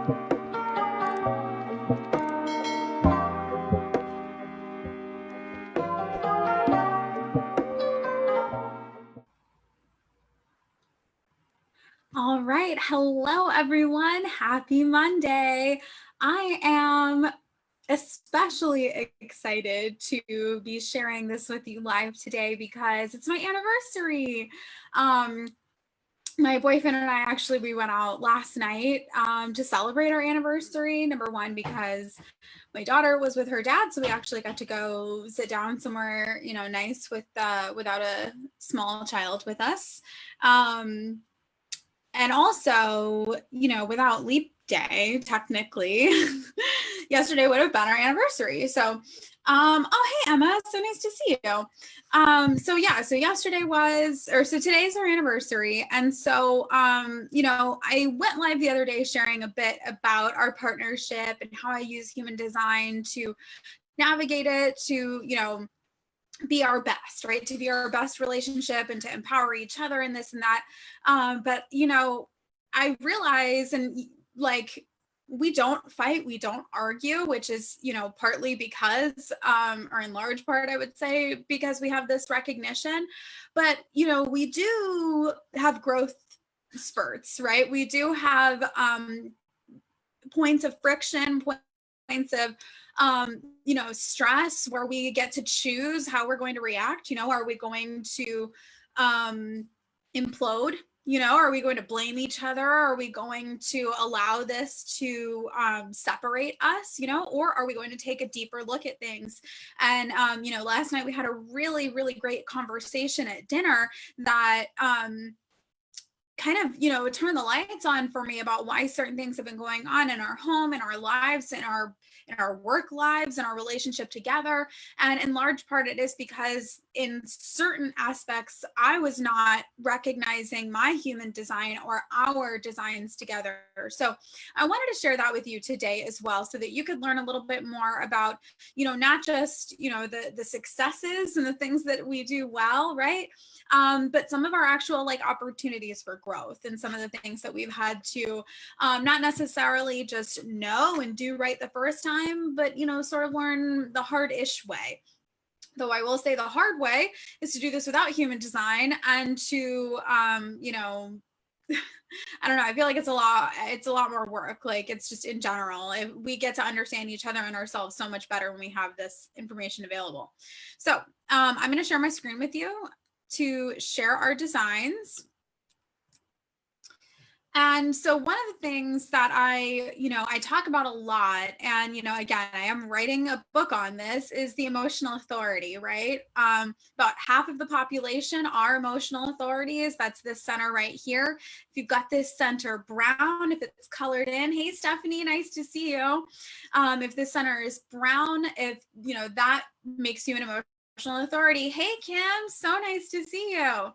All right. Hello, everyone. Happy Monday. I am especially excited to be sharing this with you live today because it's my anniversary. My boyfriend and I we went out last night to celebrate our anniversary. Number one, because my daughter was with her dad, so we actually got to go sit down somewhere, nice without a small child with us. And also, without leap day, technically, yesterday would have been our anniversary. So, oh, hey, Emma, so nice to see you. So today's our anniversary. And so, I went live the other day sharing a bit about our partnership and how I use human design to navigate it, to, be our best, right? To be our best relationship and to empower each other in this and that. But, I realize we don't fight, we don't argue, which is, partly because, or in large part, I would say, because we have this recognition, but, we do have growth spurts, right? We do have points of friction, points of stress where we get to choose how we're going to react. Are we going to implode? Are we going to blame each other? Are we going to allow this to separate us, or are we going to take a deeper look at things? And, last night we had a really, really great conversation at dinner that kind of, turn the lights on for me about why certain things have been going on in our home, in our lives, in our work lives, and our relationship together. And in large part, it is because in certain aspects, I was not recognizing my human design or our designs together. So I wanted to share that with you today as well, so that you could learn a little bit more about, not just, the successes and the things that we do well, right? But some of our actual opportunities for growth, and some of the things that we've had to not necessarily just know and do right the first time, but sort of learn the hard-ish way. Though I will say the hard way is to do this without human design and to I don't know, I feel like it's a lot more work. It's just in general, if we get to understand each other and ourselves so much better when we have this information available. So I'm going to share my screen with you to share our designs. And so one of the things that I talk about a lot, and, again, I am writing a book on this, is the emotional authority, right? About half of the population are emotional authorities. That's this center right here. If you've got this center brown, if it's colored in, hey, Stephanie, nice to see you. If this center is brown, if, that makes you an emotional authority. Hey, Kim, so nice to see you.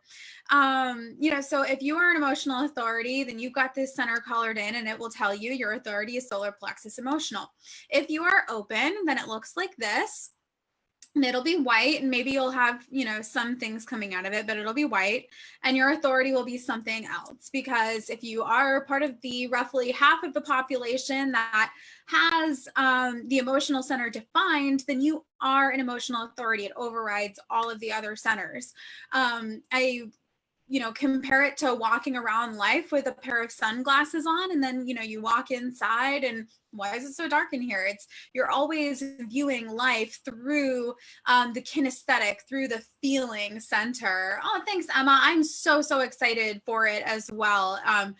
So if you are an emotional authority, then you've got this center colored in, and it will tell you your authority is solar plexus emotional. If you are open, then it looks like this. And it'll be white, and maybe you'll have, some things coming out of it, but it'll be white, and your authority will be something else. Because if you are part of the roughly half of the population that has the emotional center defined, then you are an emotional authority. It overrides all of the other centers. I compare it to walking around life with a pair of sunglasses on, and then, you walk inside and why is it so dark in here? You're always viewing life through the kinesthetic, through the feeling center. Oh, thanks, Emma. I'm so excited for it as well. I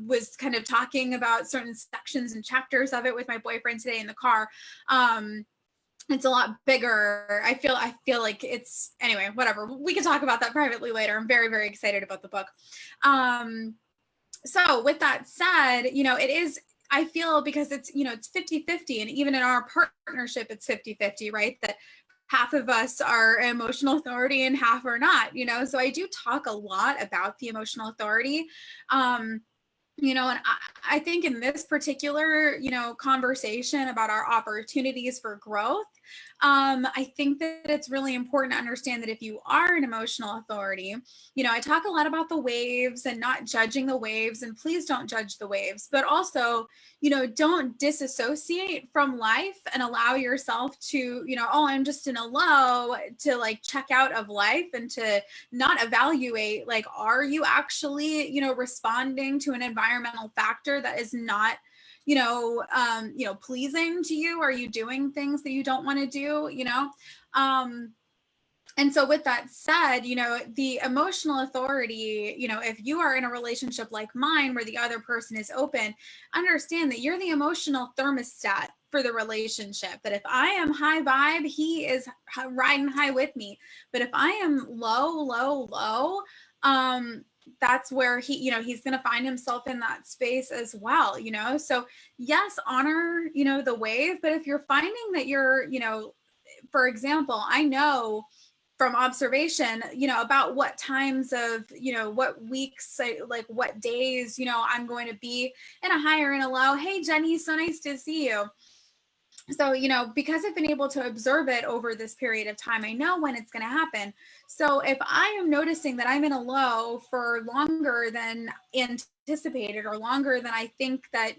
was kind of talking about certain sections and chapters of it with my boyfriend today in the car. It's a lot bigger. I feel like it's, anyway, whatever. We can talk about that privately later. I'm very, very excited about the book. So with that said, it is, I feel, because it's, it's 50-50, and even in our partnership, it's 50-50, right? That half of us are emotional authority and half are not, so I do talk a lot about the emotional authority. And I think in this particular, conversation about our opportunities for growth, I think that it's really important to understand that if you are an emotional authority, I talk a lot about the waves and not judging the waves, and please don't judge the waves, but also, don't disassociate from life and allow yourself to, oh, I'm just in a low, to like check out of life and to not evaluate, like, are you actually, responding to an environmental factor that is not, pleasing to you? Are you doing things that you don't want to do? And so with that said, the emotional authority, if you are in a relationship like mine where the other person is open, understand that you're the emotional thermostat for the relationship. That if I am high vibe, he is riding high with me. But if I am low, that's where he's going to find himself in that space as well. So yes, honor, the wave. But if you're finding that you're, for example, I know from observation, about what times of, what weeks, like what days, I'm going to be in a high or in a low. Hey, Jenny, so nice to see you. So, because I've been able to observe it over this period of time, I know when it's going to happen. So if I am noticing that I'm in a low for longer than anticipated or longer than I think that,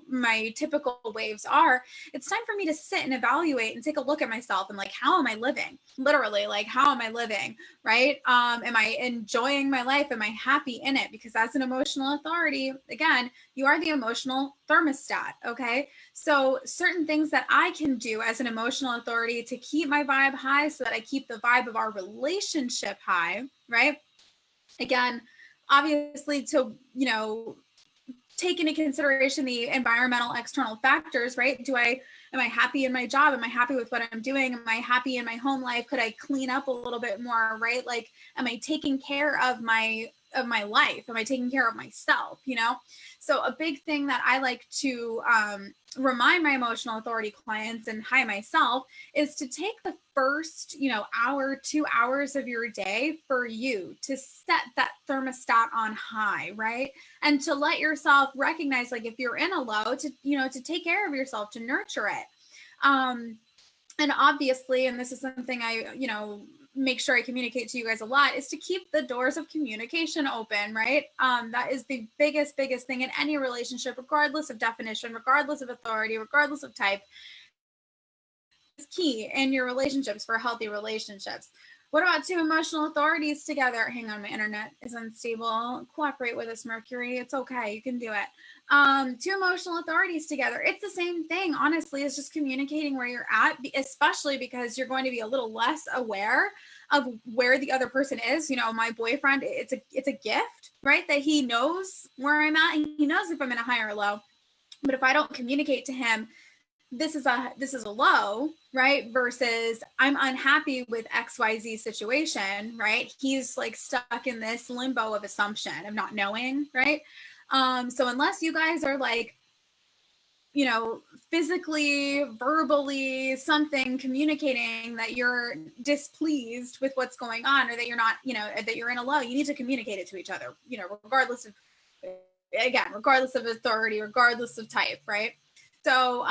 my typical waves are, it's time for me to sit and evaluate and take a look at myself and like, how am I living? Literally, like, how am I living? Right? Am I enjoying my life? Am I happy in it? Because as an emotional authority, again, you are the emotional thermostat. Okay. So certain things that I can do as an emotional authority to keep my vibe high so that I keep the vibe of our relationship high, right? Again, obviously to, take into consideration the environmental external factors, right? Am I happy in my job? Am I happy with what I'm doing? Am I happy in my home life? Could I clean up a little bit more, right? Like, am I taking care of my life? Am I taking care of myself? So a big thing that I like to remind my emotional authority clients and myself is to take the first, hour, 2 hours of your day for you to set that thermostat on high, right? And to let yourself recognize, like, if you're in a low, to, to take care of yourself, to nurture it. And obviously, and this is something I, make sure I communicate to you guys a lot, is to keep the doors of communication open, right? That is the biggest thing in any relationship, regardless of definition, regardless of authority, regardless of type. It's key in your relationships for healthy relationships. What about two emotional authorities together? Hang on, my internet is unstable. Cooperate with us, Mercury. It's okay. You can do it. Two emotional authorities together. It's the same thing. Honestly, it's just communicating where you're at, especially because you're going to be a little less aware of where the other person is. My boyfriend, it's a gift, right? That he knows where I'm at. He knows if I'm in a high or a low. But if I don't communicate to him, this is a low, right? Versus I'm unhappy with XYZ situation, right? He's like stuck in this limbo of assumption of not knowing, right? So unless you guys are like, physically, verbally, something communicating that you're displeased with what's going on, or that you're not, that you're in a low, you need to communicate it to each other, regardless of authority, regardless of type, right? So,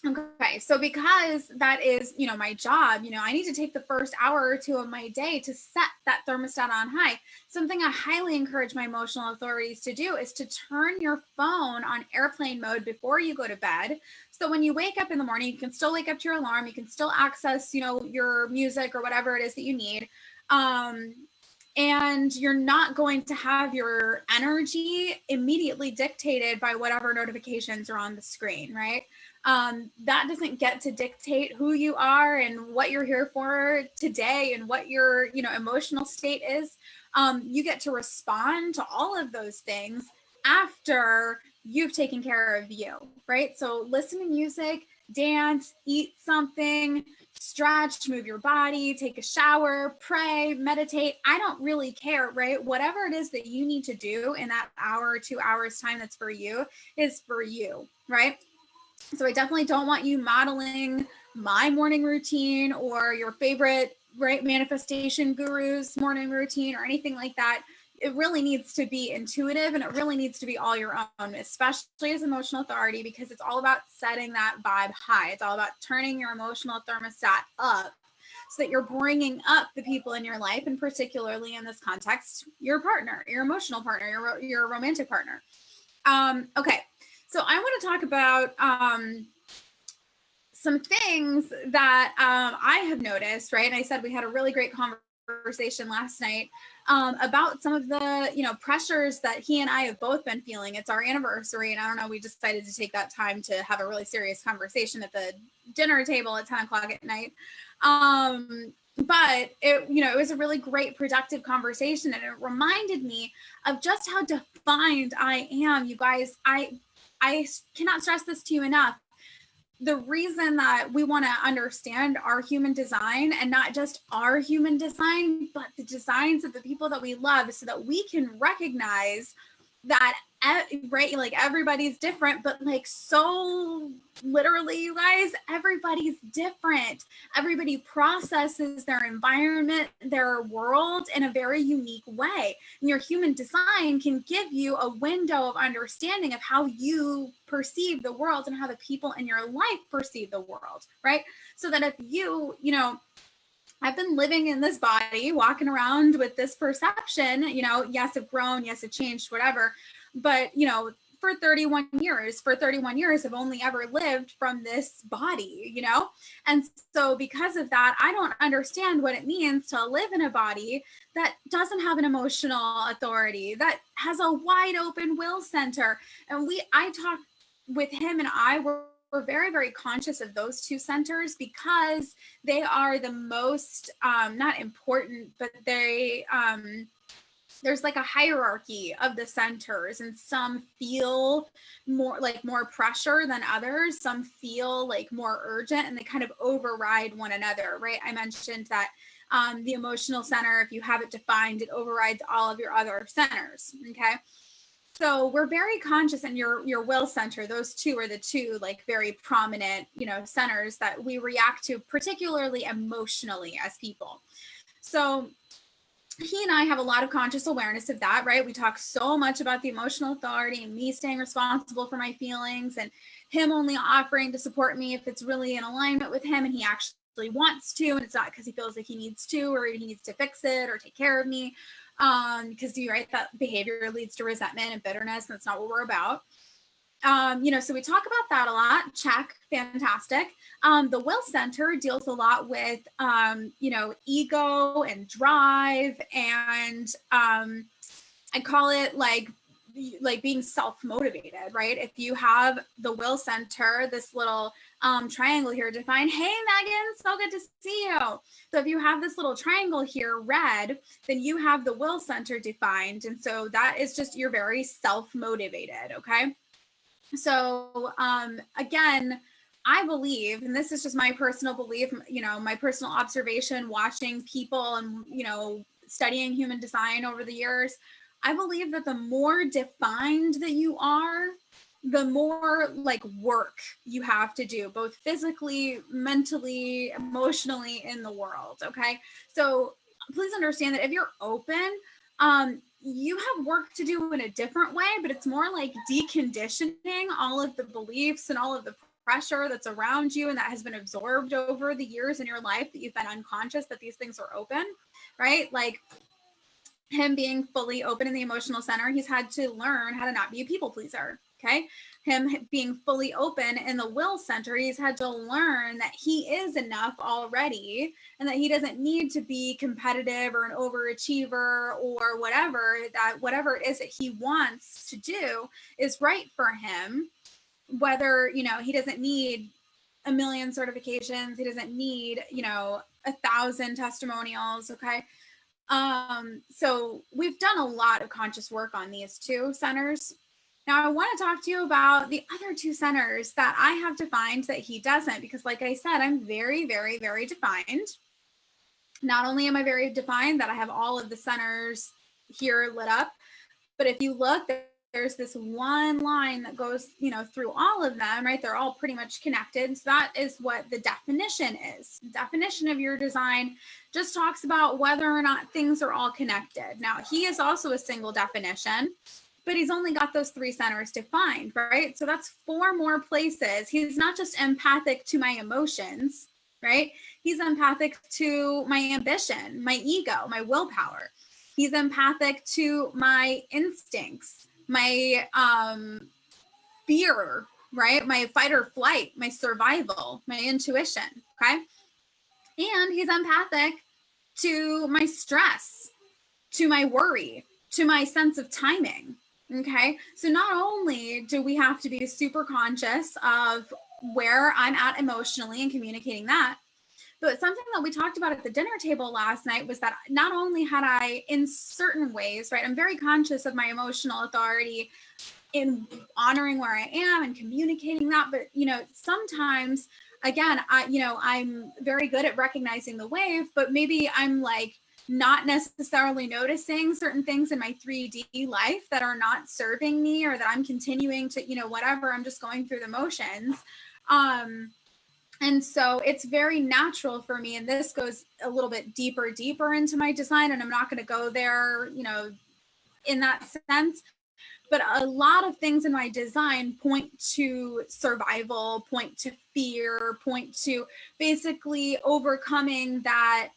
okay. So because that is, my job, I need to take the first hour or two of my day to set that thermostat on high. Something I highly encourage my emotional authorities to do is to turn your phone on airplane mode before you go to bed. So when you wake up in the morning, you can still wake up to your alarm. You can still access, your music or whatever it is that you need. And you're not going to have your energy immediately dictated by whatever notifications are on the screen, right? That doesn't get to dictate who you are and what you're here for today and what your, emotional state is. You get to respond to all of those things after you've taken care of you, right? So listen to music, dance, eat something, stretch, move your body, take a shower, pray, meditate. I don't really care, right? Whatever it is that you need to do in that hour or 2 hours time that's for you is for you, right? So I definitely don't want you modeling my morning routine or your favorite, right, manifestation guru's morning routine or anything like that. it really needs to be intuitive, and it really needs to be all your own, especially as emotional authority, because it's all about setting that vibe high. It's all about turning your emotional thermostat up so that you're bringing up the people in your life, and particularly in this context, your partner, your emotional partner, your romantic partner. Okay, so I want to talk about some things that I have noticed, right? And I said we had a really great conversation last night about some of the, pressures that he and I have both been feeling. It's our anniversary, and I don't know, we decided to take that time to have a really serious conversation at the dinner table at 10 o'clock at night. But it was a really great, productive conversation, and it reminded me of just how defined I am, you guys. I cannot stress this to you enough. The reason that we want to understand our human design, and not just our human design, but the designs of the people that we love, so that we can recognize that, right, like everybody's different, but like, so literally, you guys, everybody's different. Everybody processes their environment, their world in a very unique way. And your human design can give you a window of understanding of how you perceive the world and how the people in your life perceive the world, right? So that if I've been living in this body, walking around with this perception, yes, I've grown, yes, I've changed, whatever. But, for 31 years, I've only ever lived from this body, And so because of that, I don't understand what it means to live in a body that doesn't have an emotional authority, that has a wide open will center. And I talked with him, and we're very, very conscious of those two centers, because they are the most, not important, but there's like a hierarchy of the centers, and some feel more pressure than others. Some feel like more urgent, and they kind of override one another, right? I mentioned that the emotional center, if you have it defined, it overrides all of your other centers, okay? So we're very conscious, in your will center, those two are the two like very prominent, centers that we react to, particularly emotionally as people. So he and I have a lot of conscious awareness of that, right? We talk so much about the emotional authority and me staying responsible for my feelings, and him only offering to support me if it's really in alignment with him and he actually wants to, and it's not because he feels like he needs to, or he needs to fix it or take care of me. Because you're right, that behavior leads to resentment and bitterness, and that's not what we're about. So we talk about that a lot. Check, fantastic. The will center deals a lot with, ego and drive, and I call it like being self-motivated, right? If you have the will center, this little triangle here defined, hey Megan, so good to see you. So if you have this little triangle here red, then you have the will center defined, and so that is just, you're very self-motivated, okay? So again, I believe, and this is just my personal belief, my personal observation, watching people and, studying human design over the years, I believe that the more defined that you are, the more like work you have to do, both physically, mentally, emotionally in the world. Okay. So please understand that if you're open, you have work to do in a different way, but it's more like deconditioning all of the beliefs and all of the pressure that's around you and that has been absorbed over the years in your life that you've been unconscious that these things are open, right? Like him being fully open in the emotional center, he's had to learn how to not be a people pleaser. Okay. Him being fully open in the will center, he's had to learn that he is enough already and that he doesn't need to be competitive or an overachiever or whatever, that whatever it is that he wants to do is right for him. Whether, he doesn't need a million certifications, he doesn't need, 1,000 testimonials. Okay. So we've done a lot of conscious work on these two centers. Now I want to talk to you about the other two centers that I have defined that he doesn't, because like I said, I'm very, very, very defined. Not only am I very defined that I have all of the centers here lit up, but if you look, there's this one line that goes, through all of them, right? They're all pretty much connected. So that is what the definition is. The definition of your design just talks about whether or not things are all connected. Now, he is also a single definition, but he's only got those 3 centers defined, right? So that's 4 more places. He's not just empathic to my emotions, right? He's empathic to my ambition, my ego, my willpower. He's empathic to my instincts, my fear, right? My fight or flight, my survival, my intuition, okay? And he's empathic to my stress, to my worry, to my sense of timing, okay? So not only do we have to be super conscious of where I'm at emotionally and communicating that, but something that we talked about at the dinner table last night was that not only had I, in certain ways, right, I'm very conscious of my emotional authority in honoring where I am and communicating that. But, sometimes, again, I'm very good at recognizing the wave, but maybe I'm like not necessarily noticing certain things in my 3D life that are not serving me, or that I'm continuing to, whatever, I'm just going through the motions. And so it's very natural for me, and this goes a little bit deeper into my design, and I'm not going to go there, in that sense, but a lot of things in my design point to survival, point to fear, point to basically overcoming that,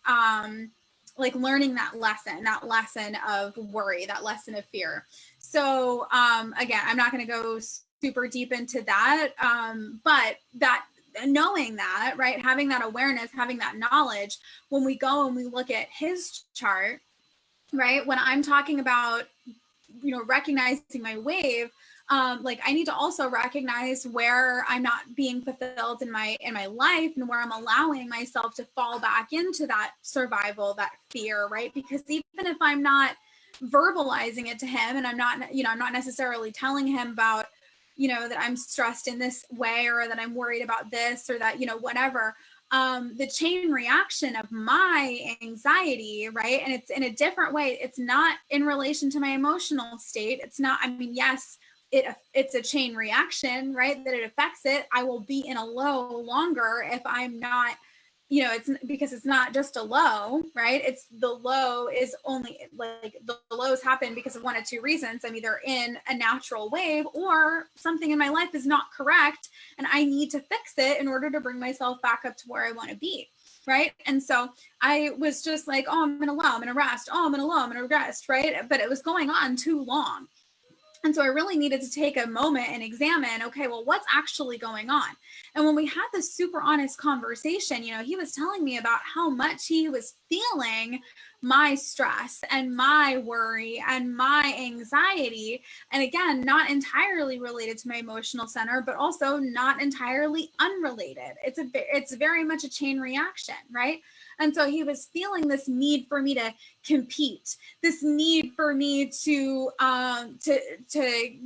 like learning that lesson of worry, that lesson of fear. So again, I'm not going to go super deep into that, but that, knowing that, right, having that awareness, having that knowledge, when we go and we look at his chart, right, when I'm talking about, recognizing my wave, like I need to also recognize where I'm not being fulfilled in my life, and where I'm allowing myself to fall back into that survival, that fear, right? Because even if I'm not verbalizing it to him, and I'm not necessarily telling him about, that I'm stressed in this way, or that I'm worried about this, or that, whatever, the chain reaction of my anxiety, right? And it's in a different way. It's not in relation to my emotional state. It's not, yes, it's a chain reaction, right? That it affects it. I will be in a low longer if I'm not, it's because it's not just a low, right? It's the low is only like the lows happen because of 1 of 2 reasons. I'm either in a natural wave, or something in my life is not correct, and I need to fix it in order to bring myself back up to where I want to be. Right. And so I was just like, oh, I'm in a low, I'm in a rest. Oh, I'm in a low, I'm in a rest. Right. But it was going on too long. And so I really needed to take a moment and examine, okay, well, what's actually going on? And when we had this super honest conversation, he was telling me about how much he was feeling my stress and my worry and my anxiety. And again, not entirely related to my emotional center, but also not entirely unrelated. It's very much a chain reaction, right? And so he was feeling this need for me to compete, this need for me to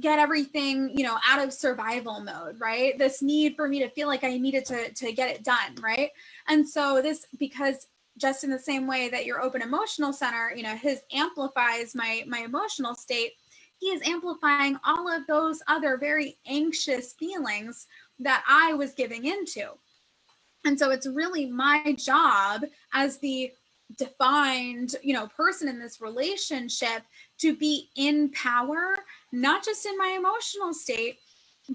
get everything, out of survival mode, right? This need for me to feel like I needed to get it done, right? And so because just in the same way that your open emotional center, his amplifies my emotional state, he is amplifying all of those other very anxious feelings that I was giving into. And so it's really my job as the defined, person in this relationship to be in power, not just in my emotional state,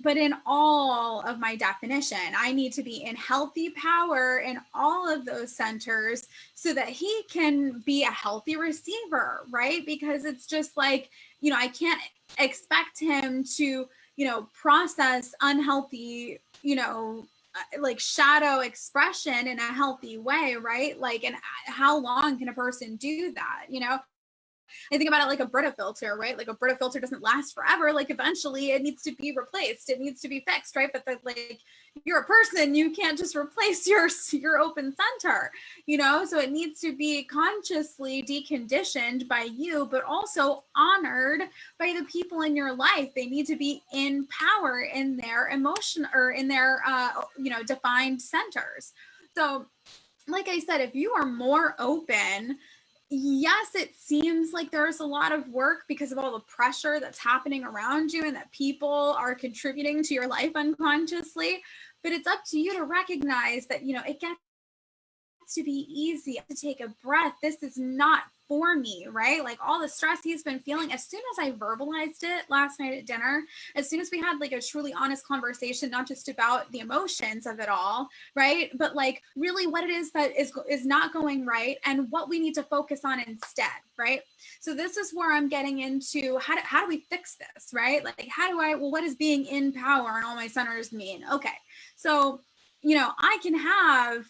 but in all of my definition. I need to be in healthy power in all of those centers so that he can be a healthy receiver, right? Because it's just like, I can't expect him to, process unhealthy, like shadow expression in a healthy way, right? Like, and how long can a person do that? I think about it like a Brita filter, right? Like a Brita filter doesn't last forever. Like eventually it needs to be replaced. It needs to be fixed, right? But like you're a person, you can't just replace your open center, so it needs to be consciously deconditioned by you, but also honored by the people in your life. They need to be in power in their emotion or in their, defined centers. So like I said, if you are more open yes, it seems like there's a lot of work because of all the pressure that's happening around you and that people are contributing to your life unconsciously. But it's up to you to recognize that, it gets to be easy, to take a breath. This is not for me, right? Like all the stress he's been feeling, as soon as I verbalized it last night at dinner, as soon as we had like a truly honest conversation, not just about the emotions of it all, right? But like really what it is that is not going right and what we need to focus on instead, right? So this is where I'm getting into how do we fix this, right? Like what does being in power and all my centers mean? Okay. So, I can have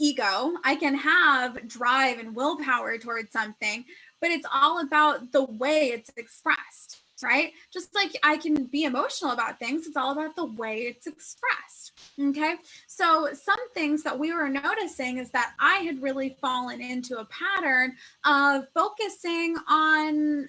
ego, I can have drive and willpower towards something, but it's all about the way it's expressed, right? Just like I can be emotional about things, it's all about the way it's expressed. Okay. So some things that we were noticing is that I had really fallen into a pattern of focusing on,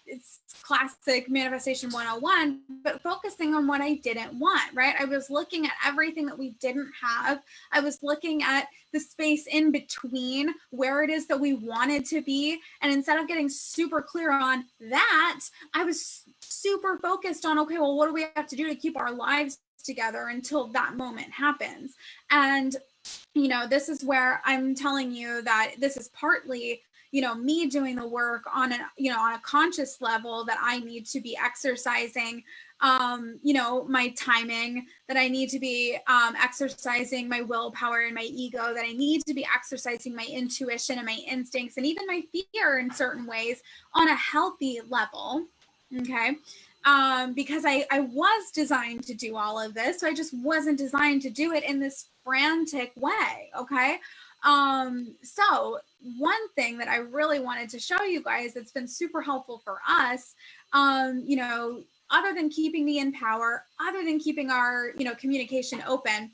it's classic manifestation 101, but focusing on what I didn't want, right? I was looking at everything that we didn't have. I was looking at the space in between where it is that we wanted to be. And instead of getting super clear on that, I was super focused on, okay, well, what do we have to do to keep our lives together until that moment happens? And, this is where I'm telling you that this is partly me doing the work on a conscious level, that I need to be exercising, my timing, that I need to be exercising my willpower and my ego, that I need to be exercising my intuition and my instincts and even my fear in certain ways on a healthy level. Okay. Because I was designed to do all of this. So I just wasn't designed to do it in this frantic way. Okay. So one thing that I really wanted to show you guys that's been super helpful for us, other than keeping me in power, other than keeping our, communication open,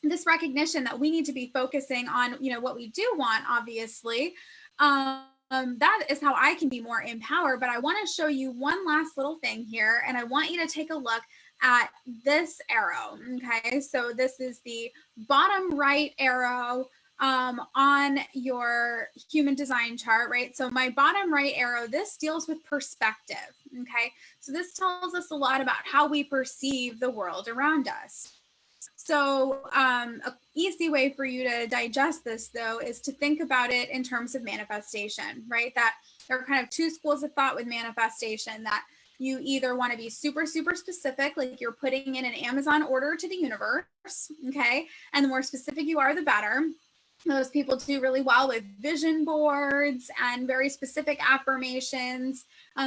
this recognition that we need to be focusing on, what we do want, obviously, that is how I can be more in power. But I want to show you one last little thing here, and I want you to take a look at this arrow. Okay, so this is the bottom right arrow on your human design chart, right? So my bottom right arrow, this deals with perspective. Okay, so this tells us a lot about how we perceive the world around us. So an easy way for you to digest this, though, is to think about it in terms of manifestation, right? That there are kind of two schools of thought with manifestation, that you either want to be super, super specific, like you're putting in an Amazon order to the universe, okay? And the more specific you are, the better. Those people do really well with vision boards and very specific affirmations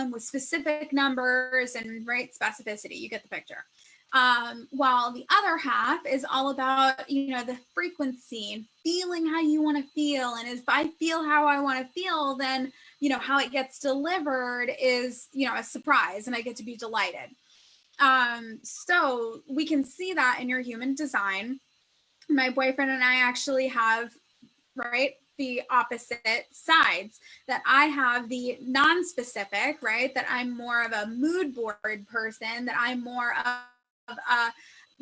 with specific numbers and right specificity. You get the picture. While the other half is all about, the frequency and feeling how you want to feel. And if I feel how I want to feel, then, how it gets delivered is, a surprise, and I get to be delighted. So we can see that in your human design. My boyfriend and I actually have, right, the opposite sides, that I have the non-specific, right, that I'm more of a mood board person, that I'm more of a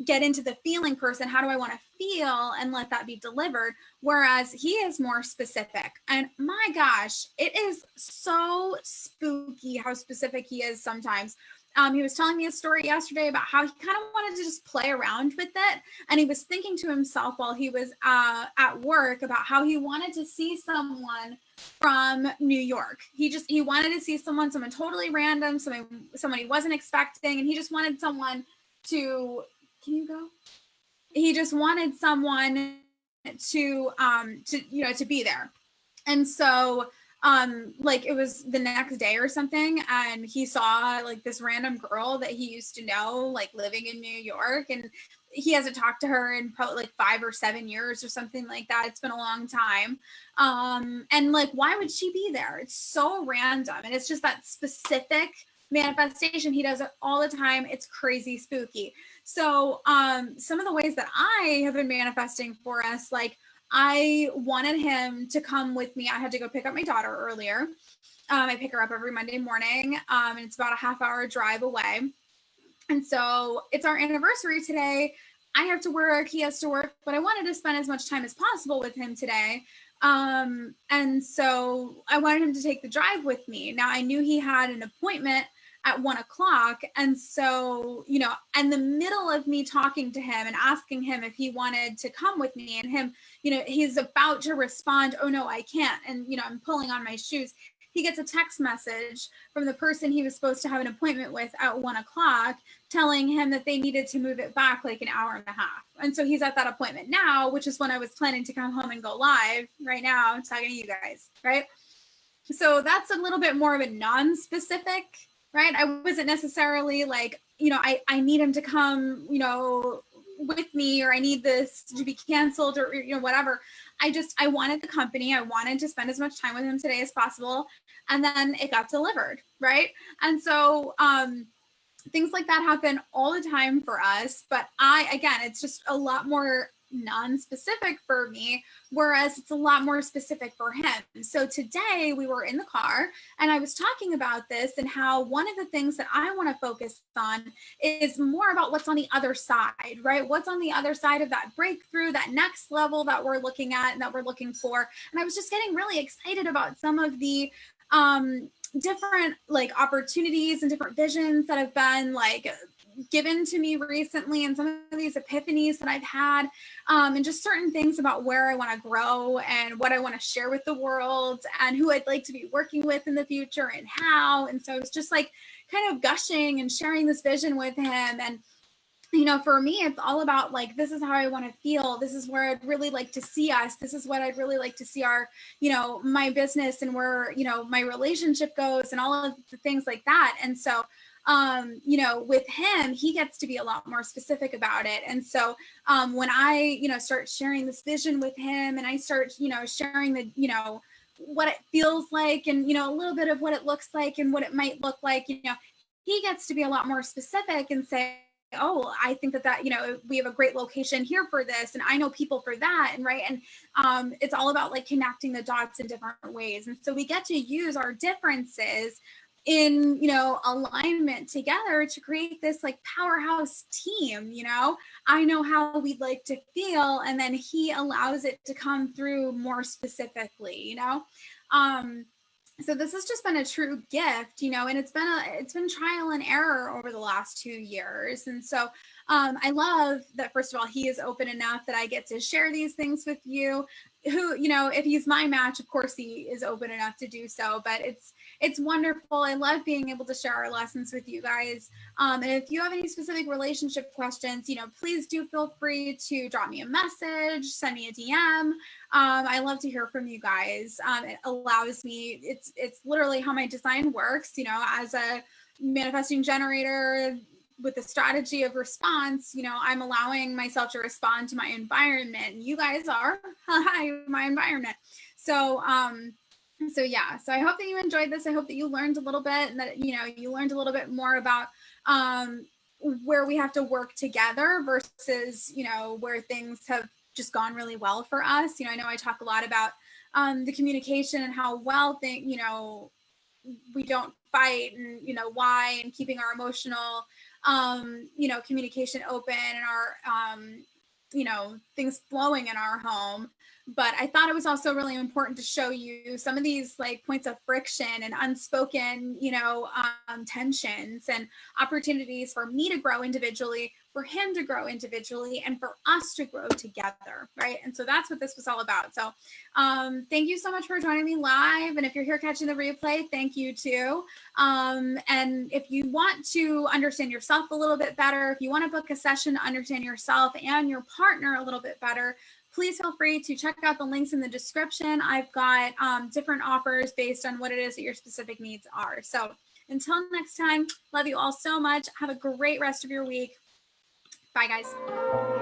get into the feeling person. How do I want to feel, and let that be delivered? Whereas he is more specific. And my gosh, it is so spooky how specific he is sometimes. He was telling me a story yesterday about how he kind of wanted to just play around with it. And he was thinking to himself while he was at work about how he wanted to see someone from New York. He wanted to see someone totally random, someone he wasn't expecting. And he just wanted someone to, can you go? He just wanted someone to be there. And so like it was the next day or something, and he saw like this random girl that he used to know, like living in New York, and he hasn't talked to her in probably like 5 or 7 years or something like that. It's been a long time. And like, why would she be there? It's so random, and it's just that specific manifestation. He does it all the time. It's crazy spooky. So some of the ways that I have been manifesting for us, like I wanted him to come with me. I had to go pick up my daughter earlier. I pick her up every Monday morning, and it's about a half-hour drive away. And so it's our anniversary today. I have to work, he has to work, but I wanted to spend as much time as possible with him today. And so I wanted him to take the drive with me. Now I knew he had an appointment at 1 o'clock. And so, you know, in the middle of me talking to him and asking him if he wanted to come with me, and him, you know, he's about to respond, oh no, I can't. And, you know, I'm pulling on my shoes. He gets a text message from the person he was supposed to have an appointment with at 1 o'clock telling him that they needed to move it back like an hour and a half. And so he's at that appointment now, which is when I was planning to come home and go live right now, talking to you guys, right? So that's a little bit more of a non-specific, right? I wasn't necessarily like, you know, I need him to come, you know, with me, or I need this to be canceled, or, you know, whatever. I wanted the company. I wanted to spend as much time with him today as possible. And then it got delivered, right? And so things like that happen all the time for us. But again, it's just a lot more non-specific for me, whereas it's a lot more specific for him. So today we were in the car and I was talking about this, and how one of the things that I want to focus on is more about what's on the other side, right? What's on the other side of that breakthrough, that next level that we're looking at and that we're looking for. And I was just getting really excited about some of the different like opportunities and different visions that have been like given to me recently, and some of these epiphanies that I've had, and just certain things about where I want to grow and what I want to share with the world, and who I'd like to be working with in the future and how. And so it's just like kind of gushing and sharing this vision with him. And you know, for me, it's all about like, this is how I want to feel. This is where I'd really like to see us. This is what I'd really like to see our, you know, my business and where, you know, my relationship goes and all of the things like that. And so, you know, with him, he gets to be a lot more specific about it. And so, when I, you know, start sharing this vision with him, and I start, you know, sharing the, you know, what it feels like, and, you know, a little bit of what it looks like and what it might look like, you know, he gets to be a lot more specific and say, oh, I think that, you know, we have a great location here for this, and I know people for that. And right. And it's all about like connecting the dots in different ways. And so we get to use our differences in, you know, alignment together to create this like powerhouse team. You know, I know how we'd like to feel, and then he allows it to come through more specifically, you know. So this has just been a true gift, you know, and it's been trial and error over the last 2 years. And so I love that, first of all, he is open enough that I get to share these things with you. Who, you know, if he's my match, of course he is open enough to do so, but it's wonderful. I love being able to share our lessons with you guys. And if you have any specific relationship questions, you know, please do feel free to drop me a message, send me a DM. I love to hear from you guys. It allows me, it's literally how my design works, you know, as a manifesting generator with the strategy of response. You know, I'm allowing myself to respond to my environment. You guys are my environment. So, yeah, so I hope that you enjoyed this. I hope that you learned a little bit, and that, you know, you learned a little bit more about, where we have to work together versus, you know, where things have just gone really well for us. You know, I know I talk a lot about, the communication and how well you know, we don't fight, and, you know, why, and keeping our emotional, you know, communication open, and our, you know, things flowing in our home. But I thought it was also really important to show you some of these like points of friction and unspoken, you know, tensions and opportunities for me to grow individually, for him to grow individually, and for us to grow together, right? And so that's what this was all about. So thank you so much for joining me live. And if you're here catching the replay, thank you too. And if you want to understand yourself a little bit better, if you want to book a session to understand yourself and your partner a little bit better, please feel free to check out the links in the description. I've got different offers based on what it is that your specific needs are. So until next time, love you all so much. Have a great rest of your week. Bye, guys.